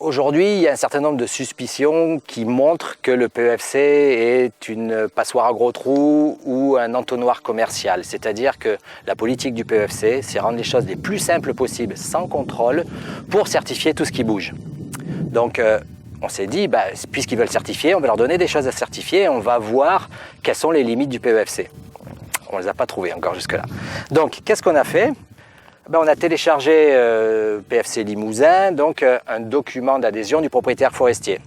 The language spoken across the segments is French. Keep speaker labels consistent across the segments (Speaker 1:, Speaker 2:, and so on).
Speaker 1: Aujourd'hui, il y a un certain nombre de suspicions qui montrent que le PEFC est une passoire à gros trous ou un entonnoir commercial. C'est-à-dire que la politique du PEFC, c'est rendre les choses les plus simples possibles, sans contrôle, pour certifier tout ce qui bouge. Donc, on s'est dit, puisqu'ils veulent certifier, on va leur donner des choses à certifier et on va voir quelles sont les limites du PEFC. On ne les a pas trouvées encore jusque-là. Donc, qu'est-ce qu'on a fait ? On a téléchargé PFC Limousin, donc un document d'adhésion du propriétaire forestier.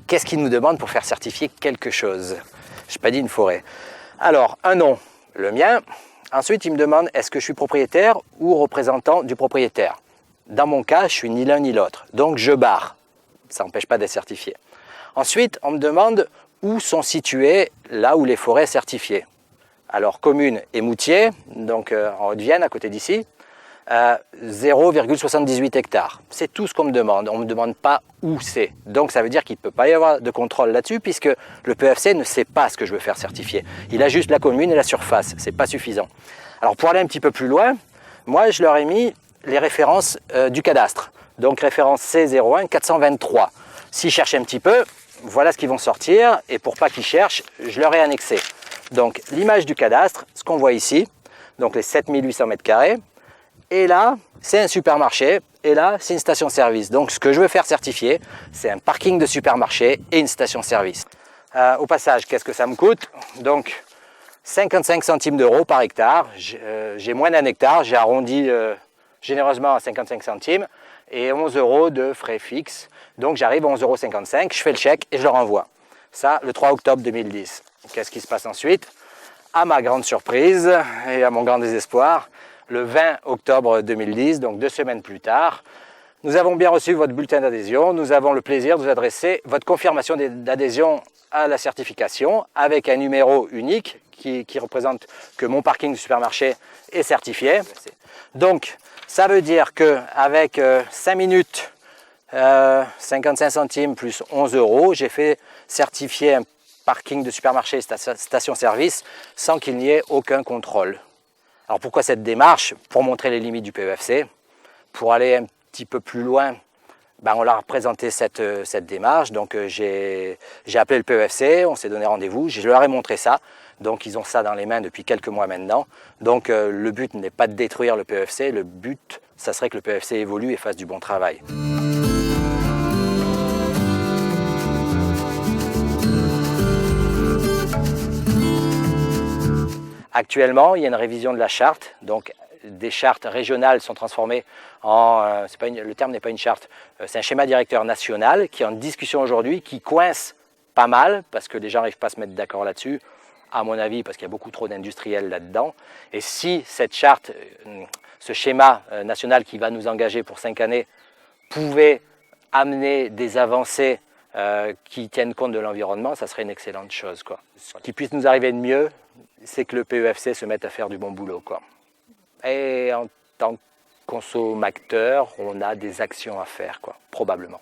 Speaker 1: Qu'est-ce qu'il nous demande pour faire certifier quelque chose? Je n'ai pas dit une forêt. Alors, un nom, le mien. Ensuite, il me demande est-ce que je suis propriétaire ou représentant du propriétaire. Dans mon cas, je suis ni l'un ni l'autre. Donc, je barre. Ça n'empêche pas d'être certifié. Ensuite, on me demande où sont situées là où les forêts certifiées. Alors, commune et Moutier, donc en Haute-Vienne, à côté d'ici. 0,78 hectares. C'est tout ce qu'on me demande. On ne me demande pas où c'est. Donc ça veut dire qu'il ne peut pas y avoir de contrôle là-dessus puisque le PEFC ne sait pas ce que je veux faire certifier. Il a juste la commune et la surface. Ce n'est pas suffisant. Alors pour aller un petit peu plus loin, moi je leur ai mis les références du cadastre. Donc référence C01 423. S'ils cherchent un petit peu, voilà ce qu'ils vont sortir. Et pour pas qu'ils cherchent, je leur ai annexé. Donc l'image du cadastre, ce qu'on voit ici, donc les 7800 m². Et là, c'est un supermarché, et là, c'est une station-service. Donc, ce que je veux faire certifier, c'est un parking de supermarché et une station-service. Au passage, qu'est-ce que ça me coûte? Donc, 55 centimes d'euros par hectare. J'ai moins d'un hectare, j'ai arrondi généreusement à 55 centimes, et 11 euros de frais fixes. Donc, j'arrive à 11,55 €, je fais le chèque et je le renvoie. Ça, le 3 octobre 2010. Qu'est-ce qui se passe ensuite? À ma grande surprise et à mon grand désespoir, le 20 octobre 2010, donc 2 semaines plus tard, nous avons bien reçu votre bulletin d'adhésion. Nous avons le plaisir de vous adresser votre confirmation d'adhésion à la certification avec un numéro unique qui représente que mon parking du supermarché est certifié. Donc, ça veut dire qu'avec 5 minutes, 55 centimes plus 11 euros, j'ai fait certifier un parking de supermarché et station-service sans qu'il n'y ait aucun contrôle. Alors pourquoi cette démarche? Pour montrer les limites du PEFC. Pour aller un petit peu plus loin, on leur a présenté cette démarche. Donc j'ai appelé le PEFC, on s'est donné rendez-vous, je leur ai montré ça. Donc ils ont ça dans les mains depuis quelques mois maintenant. Donc le but n'est pas de détruire le PEFC, le but, ça serait que le PEFC évolue et fasse du bon travail. Actuellement, il y a une révision de la charte, donc des chartes régionales sont transformées en, le terme n'est pas une charte, c'est un schéma directeur national qui est en discussion aujourd'hui, qui coince pas mal, parce que les gens n'arrivent pas à se mettre d'accord là-dessus, à mon avis, parce qu'il y a beaucoup trop d'industriels là-dedans. Et si cette charte, ce schéma national qui va nous engager pour 5 années, pouvait amener des avancées qui tiennent compte de l'environnement, ça serait une excellente chose, quoi. Ce qui puisse nous arriver de mieux, c'est que le PEFC se mette à faire du bon boulot, quoi. Et en tant que consommateur, on a des actions à faire, quoi, probablement.